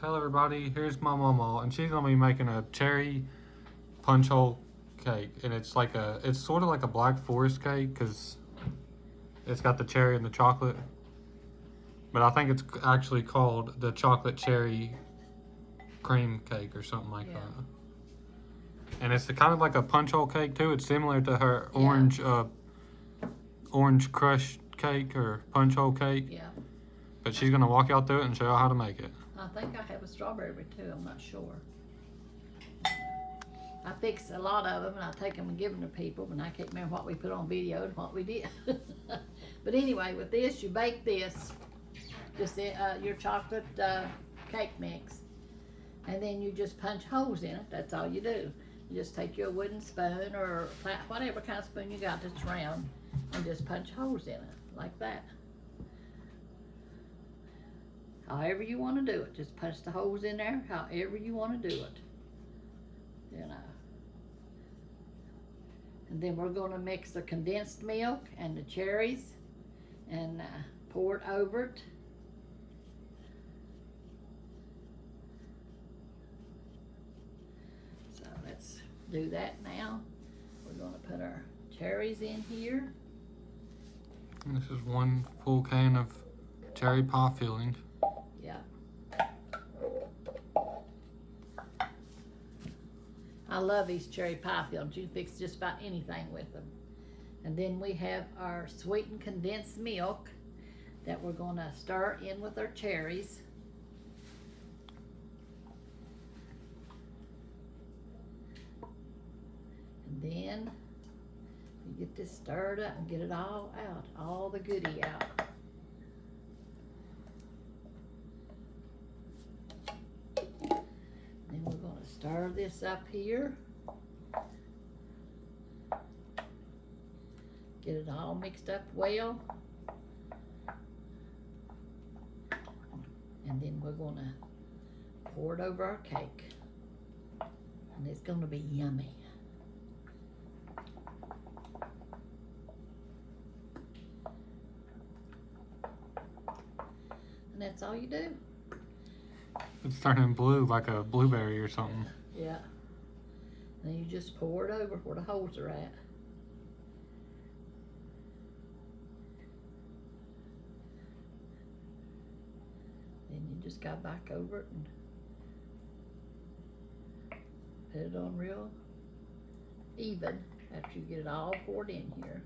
Hello everybody, here's my Mamaw, and she's gonna be making a cherry punch hole cake, and it's sort of like a Black Forest cake because it's got the cherry and the chocolate, but I think it's actually called the chocolate cherry cream cake or something like that. And it's kind of like a punch hole cake too. It's similar to her orange crush cake or punch hole cake. Yeah. But she's gonna walk y'all through it and show y'all how to make it. I think I have a strawberry too, I'm not sure. I fix a lot of them and I take them and give them to people, and I can't remember what we put on video and what we did. But anyway, with this, you bake this, just your chocolate cake mix, and then you just punch holes in it. That's all you do. You just take your wooden spoon or whatever kind of spoon you got that's round, and just punch holes in it like that. However you want to do it, just punch the holes in there however you want to do it, you know. And then we're going to mix the condensed milk and the cherries and pour it over it. So let's do that now. We're going to put our cherries in here. And this is 1 full can of cherry pie filling. Yeah. I love these cherry pie fillings. You can fix just about anything with them. And then we have our sweetened condensed milk that we're going to stir in with our cherries. And then you get this stirred up and get it all out, all the goodie out. Then we're going to stir this up here. Get it all mixed up well. And then we're going to pour it over our cake. And it's going to be yummy. And that's all you do. It's turning blue like a blueberry or something. Yeah. And you just pour it over where the holes are at. Then you just go back over it and put it on real even after you get it all poured in here.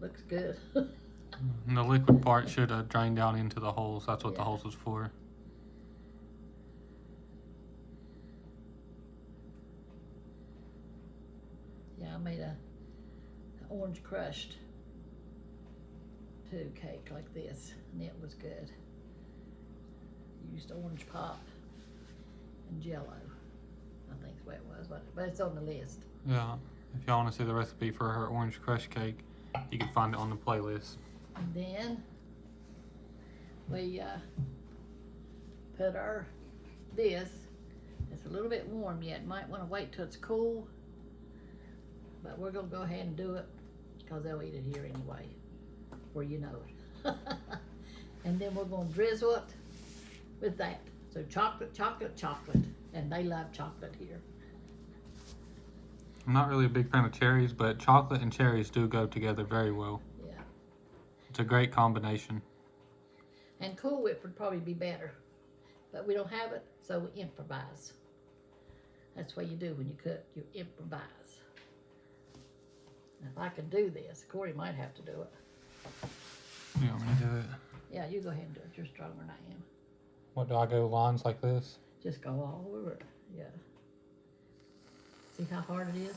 Looks good. And the liquid part should drain down into the holes. That's what the holes is for. Yeah, I made a orange crushed too cake like this, and it was good. Used orange pop and Jello, I think is what it was, but it's on the list. Yeah, if y'all want to see the recipe for her orange crush cake, you can find it on the playlist. And then we put this. It's a little bit warm yet. Might want to wait till it's cool, but we're gonna go ahead and do it because they'll eat it here anyway, where you know it. And then we're gonna drizzle it with that. So chocolate, chocolate, chocolate, and they love chocolate here. I'm not really a big fan of cherries, but chocolate and cherries do go together very well. Yeah. It's a great combination. And Cool Whip would probably be better, but we don't have it, so we improvise. That's what you do when you cook, you improvise. If I can do this, Corey might have to do it. You want me to do it? Yeah, you go ahead and do it. You're stronger than I am. What, do I go lines like this? Just go all over it. Yeah. See how hard it is?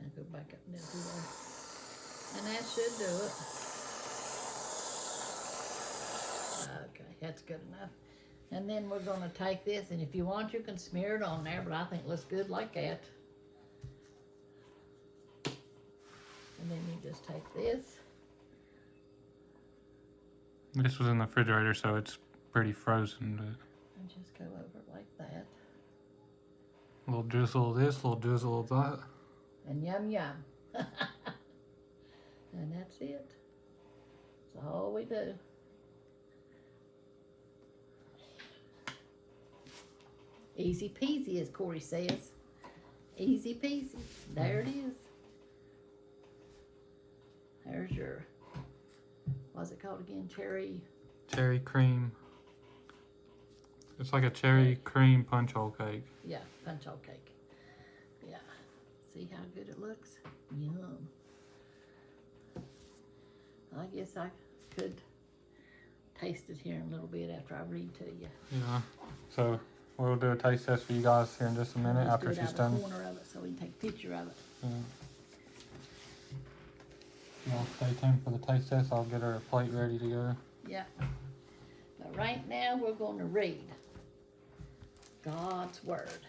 Now go back up and do that. And that should do it. Okay, that's good enough. And then we're going to take this, and if you want, you can smear it on there, but I think it looks good like that. And then you just take this. This was in the refrigerator, so it's pretty frozen. But And just go over it like that. a little drizzle of this, a little drizzle of that. And yum yum. And that's it. That's all we do. Easy peasy, as Corey says. Easy peasy. There it is. There's your, what's it called again? Cherry cream. It's like a cherry cream punch hole cake. Yeah, punch hole cake. Yeah. See how good it looks? Yum. I guess I could taste it here in a little bit after I read to you. Yeah. So we'll do a taste test for you guys here in just a minute Just after do it she's out done. the corner of it so we can take a picture of it. Yeah. Y'all stay tuned for the taste test. I'll get her a plate ready to go. Yeah. But right now we're going to read God's Word.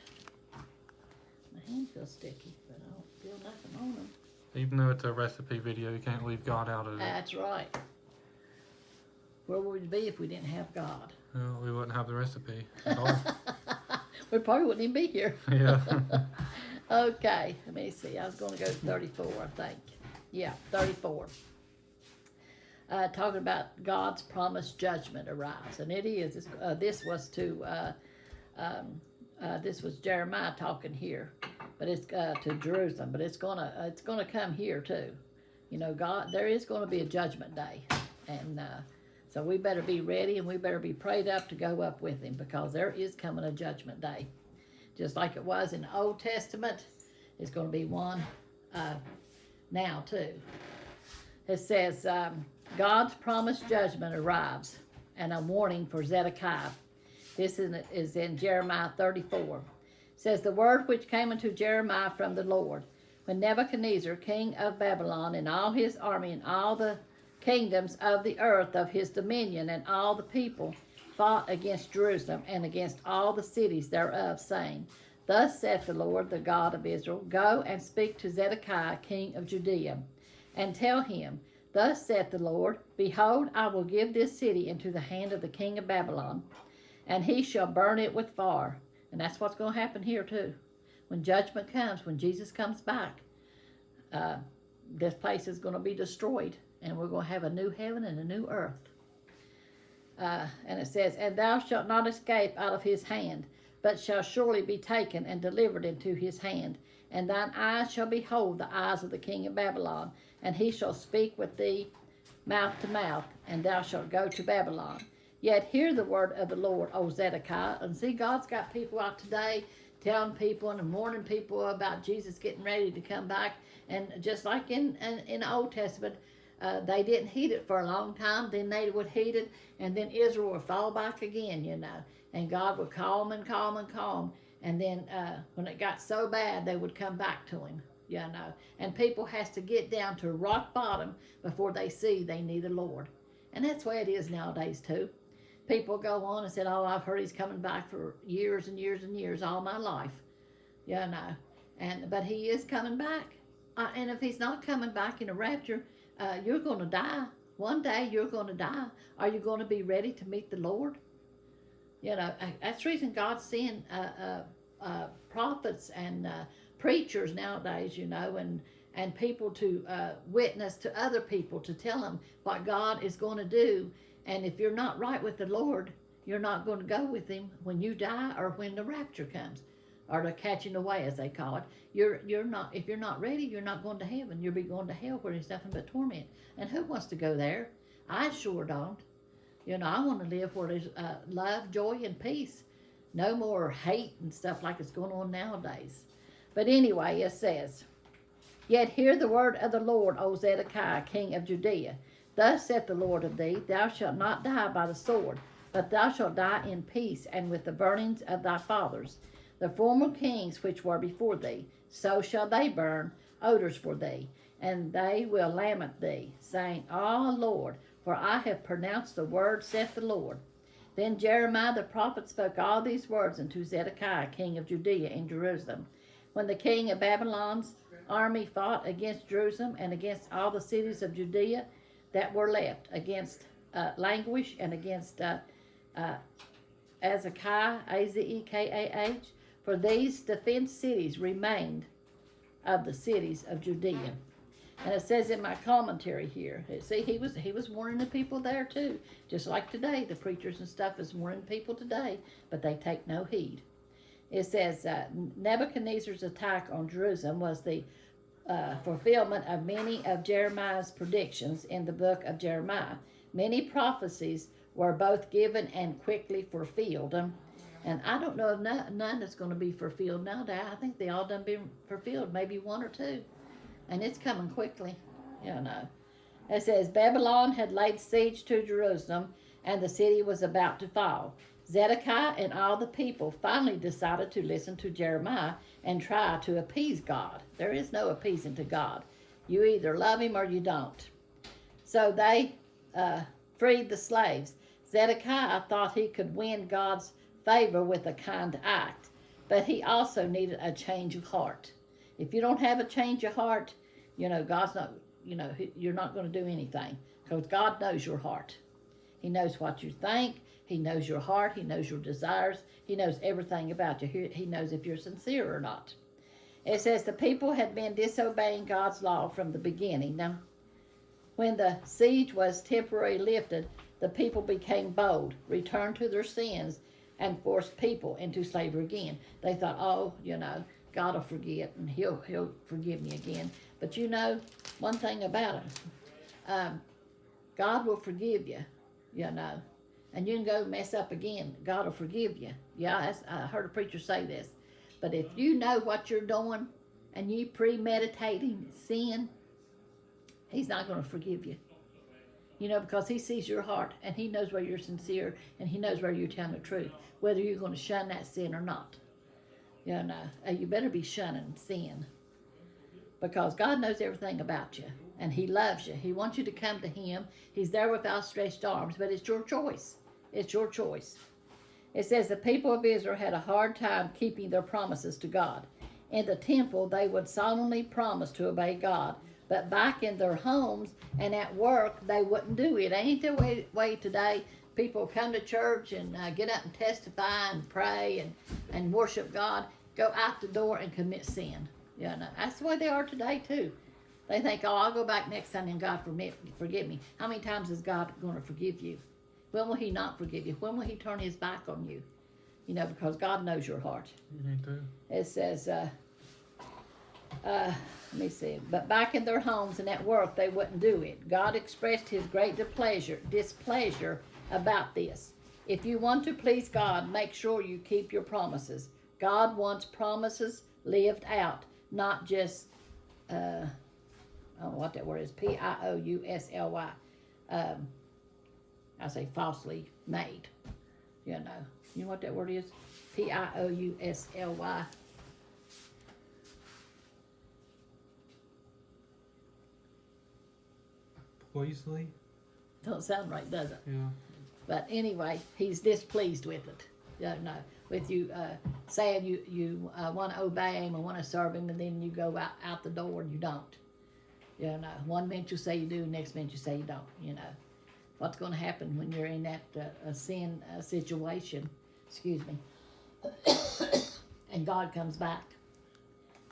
My hand feels sticky, but I don't feel nothing on them. Even though it's a recipe video, you can't leave God out of it. That's right. Where would we be if we didn't have God? Well, we wouldn't have the recipe at all. We probably wouldn't even be here. Yeah. Okay, let me see. I was going to go to 34, I think. Yeah, 34. Talking about God's promised judgment arrives, and it is. This was Jeremiah talking here, but it's to Jerusalem. But it's gonna come here too. You know, there is going to be a judgment day, and so we better be ready and we better be prayed up to go up with Him, because there is coming a judgment day, just like it was in the Old Testament. It's going to be one now too. It says God's promised judgment arrives, and a warning for Zedekiah. This is in Jeremiah 34. It says, the word which came unto Jeremiah from the Lord, when Nebuchadnezzar, king of Babylon, and all his army, and all the kingdoms of the earth of his dominion, and all the people fought against Jerusalem, and against all the cities thereof, saying, thus saith the Lord, the God of Israel, go and speak to Zedekiah, king of Judea, and tell him, thus saith the Lord, behold, I will give this city into the hand of the king of Babylon, and he shall burn it with fire. And that's what's going to happen here too. When judgment comes, when Jesus comes back, this place is going to be destroyed, and we're going to have a new heaven and a new earth. And it says, and thou shalt not escape out of his hand, but shall surely be taken and delivered into his hand. And thine eyes shall behold the eyes of the king of Babylon, and he shall speak with thee mouth to mouth, and thou shalt go to Babylon. Yet hear the word of the Lord, O Zedekiah. And see, God's got people out today telling people and warning people about Jesus getting ready to come back. And just like in the Old Testament, they didn't heed it for a long time. Then they would heed it, and then Israel would fall back again, you know. And God would call them and call them and call them. And then when it got so bad, they would come back to him, you know. And people has to get down to rock bottom before they see they need the Lord. And that's the way it is nowadays too. People go on and said, oh, I've heard he's coming back for years and years and years, all my life, you know. But he is coming back. And if he's not coming back in a rapture, you're going to die. One day you're going to die. Are you going to be ready to meet the Lord? You know, that's the reason God's sending prophets and preachers nowadays, you know, and people to witness to other people, to tell them what God is going to do. And if you're not right with the Lord, you're not going to go with him when you die or when the rapture comes, or the catching away, as they call it. You're not. If you're not ready, you're not going to heaven. You'll be going to hell, where there's nothing but torment. And who wants to go there? I sure don't. You know, I want to live where there's love, joy, and peace. No more hate and stuff like it's going on nowadays. But anyway, it says, yet hear the word of the Lord, O Zedekiah, king of Judea. Thus saith the Lord of thee, thou shalt not die by the sword, but thou shalt die in peace, and with the burnings of thy fathers. The former kings which were before thee, so shall they burn odors for thee, and they will lament thee, saying, Ah, Lord, for I have pronounced the word, saith the Lord. Then Jeremiah the prophet spoke all these words unto Zedekiah, king of Judea, in Jerusalem. When the king of Babylon's army fought against Jerusalem and against all the cities of Judea that were left, against Languish and against Azekah, Azekah, for these defenced cities remained of the cities of Judea. And it says in my commentary here, see, he was warning the people there too. Just like today, the preachers and stuff is warning people today, but they take no heed. It says Nebuchadnezzar's attack on Jerusalem was the fulfillment of many of Jeremiah's predictions in the book of Jeremiah. Many prophecies were both given and quickly fulfilled. And I don't know if none is going to be fulfilled nowadays. I think they all done been fulfilled, maybe one or two. And it's coming quickly, you know. It says, Babylon had laid siege to Jerusalem, and the city was about to fall. Zedekiah and all the people finally decided to listen to Jeremiah and try to appease God. There is no appeasing to God. You either love him or you don't. So they freed the slaves. Zedekiah thought he could win God's favor with a kind act, but he also needed a change of heart. If you don't have a change of heart, you know, God's not, you know, you're not going to do anything, because God knows your heart. He knows what you think. He knows your heart. He knows your desires. He knows everything about you. He knows if you're sincere or not. It says the people had been disobeying God's law from the beginning. Now, when the siege was temporarily lifted, the people became bold, returned to their sins, and forced people into slavery again. They thought, oh, you know, God will forget and he'll forgive me again. But you know, one thing about it, God will forgive you, you know, and you can go mess up again. God will forgive you. Yeah, I heard a preacher say this. But if you know what you're doing and you premeditating sin, he's not going to forgive you. You know, because he sees your heart and he knows where you're sincere and he knows where you're telling the truth, whether you're going to shun that sin or not. You know, you better be shunning sin, because God knows everything about you and he loves you. He wants you to come to him. He's there with outstretched arms, but it's your choice. It's your choice. It says the people of Israel had a hard time keeping their promises to God. In the temple, they would solemnly promise to obey God, but back in their homes and at work, they wouldn't do it. Ain't the way today. People come to church and get up and testify and pray and worship God, go out the door and commit sin. You know, that's the way they are today too. They think, oh, I'll go back next Sunday and God forgive me. How many times is God going to forgive you? When will he not forgive you? When will he turn his back on you? You know, because God knows your heart. It says, let me see. But back in their homes and at work, they wouldn't do it. God expressed his great displeasure about this. If you want to please God, make sure you keep your promises. God wants promises lived out, not just, I don't know what that word is, P-I-O-U-S-L-Y. I say falsely made. You know what that word is? P-I-O-U-S-L-Y. Poisely? Don't sound right, does it? Yeah. But anyway, he's displeased with it. You know, with you saying you want to obey him and want to serve him, and then you go out the door and you don't. You know, one minute you say you do, next minute you say you don't. You know, what's going to happen when you're in that sin situation? Excuse me. And God comes back.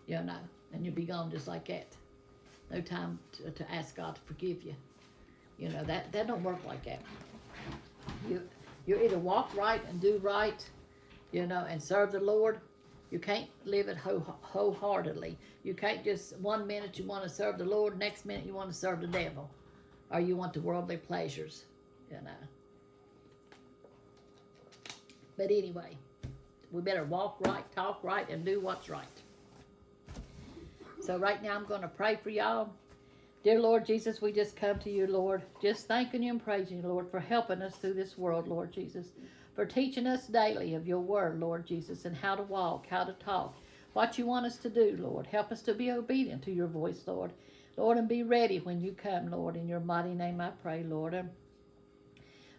You know, and you'll be gone just like that. No time to ask God to forgive you. You know, that don't work like that. You either walk right and do right, you know, and serve the Lord. You can't live it wholeheartedly. You can't just, one minute you want to serve the Lord, next minute you want to serve the devil, or you want the worldly pleasures, you know. But anyway, we better walk right, talk right, and do what's right. So right now I'm going to pray for y'all. Dear Lord Jesus, we just come to you, Lord, just thanking you and praising you, Lord, for helping us through this world, Lord Jesus, for teaching us daily of your word, Lord Jesus, and how to walk, how to talk, what you want us to do, Lord. Help us to be obedient to your voice, Lord. Lord, and be ready when you come, Lord. In your mighty name I pray, Lord. And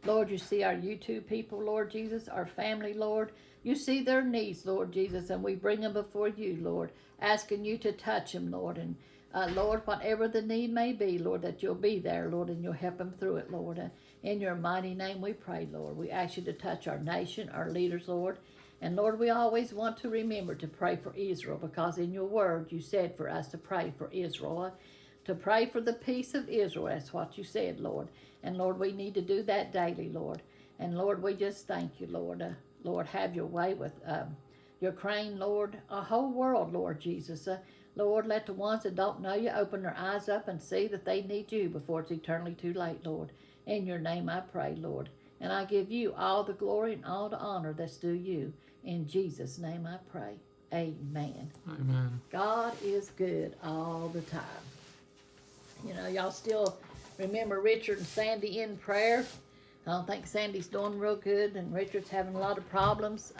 Lord, you see our YouTube people, Lord Jesus, our family, Lord. You see their needs, Lord Jesus, and we bring them before you, Lord, asking you to touch them, Lord, and Lord, whatever the need may be, Lord, that you'll be there, Lord, and you'll help them through it, Lord. In your mighty name we pray, Lord. We ask you to touch our nation, our leaders, Lord. And Lord, we always want to remember to pray for Israel, because in your word you said for us to pray for Israel. to pray for the peace of Israel. That's what you said, Lord. And Lord, we need to do that daily, Lord. And Lord, we just thank you, Lord. Lord, have your way with Ukraine, Lord, a whole world, Lord Jesus. Lord, let the ones that don't know you open their eyes up and see that they need you before it's eternally too late, Lord. In your name I pray, Lord. And I give you all the glory and all the honor that's due you. In Jesus' name I pray. Amen. Amen. God is good all the time. You know, y'all still remember Richard and Sandy in prayer. I don't think Sandy's doing real good, and Richard's having a lot of problems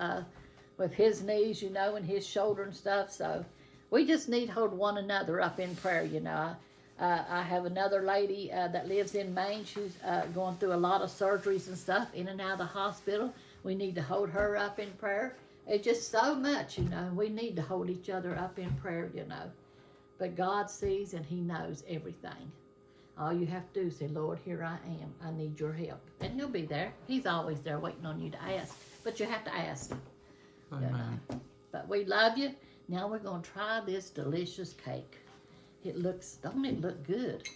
with his knees, you know, and his shoulder and stuff. So we just need to hold one another up in prayer, you know. I have another lady that lives in Maine. She's going through a lot of surgeries and stuff, in and out of the hospital. We need to hold her up in prayer. It's just so much, you know. We need to hold each other up in prayer, you know. But God sees and he knows everything. All you have to do is say, Lord, here I am. I need your help. And he'll be there. He's always there waiting on you to ask. But you have to ask him. Amen. You know? But we love you. Now we're going to try this delicious cake. It looks, don't it look good?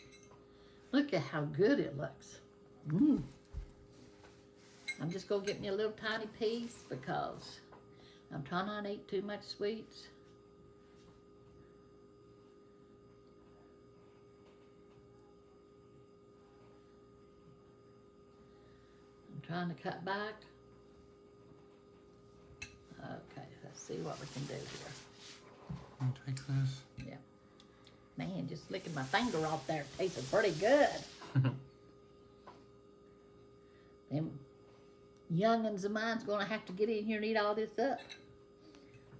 Look at how good it looks. Mmm. I'm just going to get me a little tiny piece because I'm trying not to eat too much sweets. Trying to cut back. Okay, let's see what we can do here. I'll take this. Yeah. Man, just licking my finger off there tasted pretty good. Them youngins of mine's gonna have to get in here and eat all this up.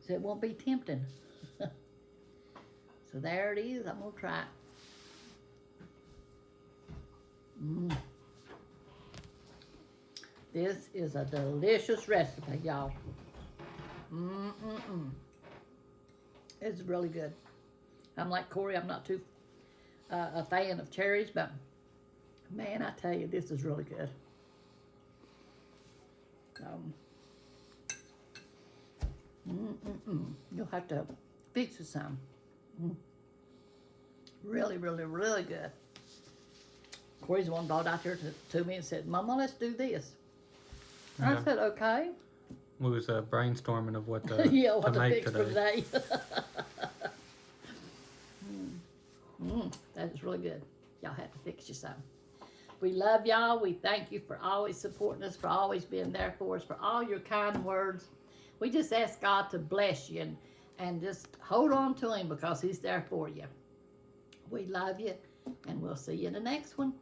So it won't be tempting. So there it is. I'm gonna try it. Mmm. This is a delicious recipe, y'all. It's really good. I'm like Corey, I'm not too a fan of cherries, but man, I tell you, this is really good. You'll have to fix it some. Really, really, really good. Corey's the one brought out here to me and said, Mama, let's do this. Yeah. I said, okay. We was brainstorming of what to, Yeah, what to to make fix today. for today. That is really good. Y'all have to fix you some. We love y'all. We thank you for always supporting us, for always being there for us, for all your kind words. We just ask God to bless you and just hold on to him because he's there for you. We love you, and we'll see you in the next one.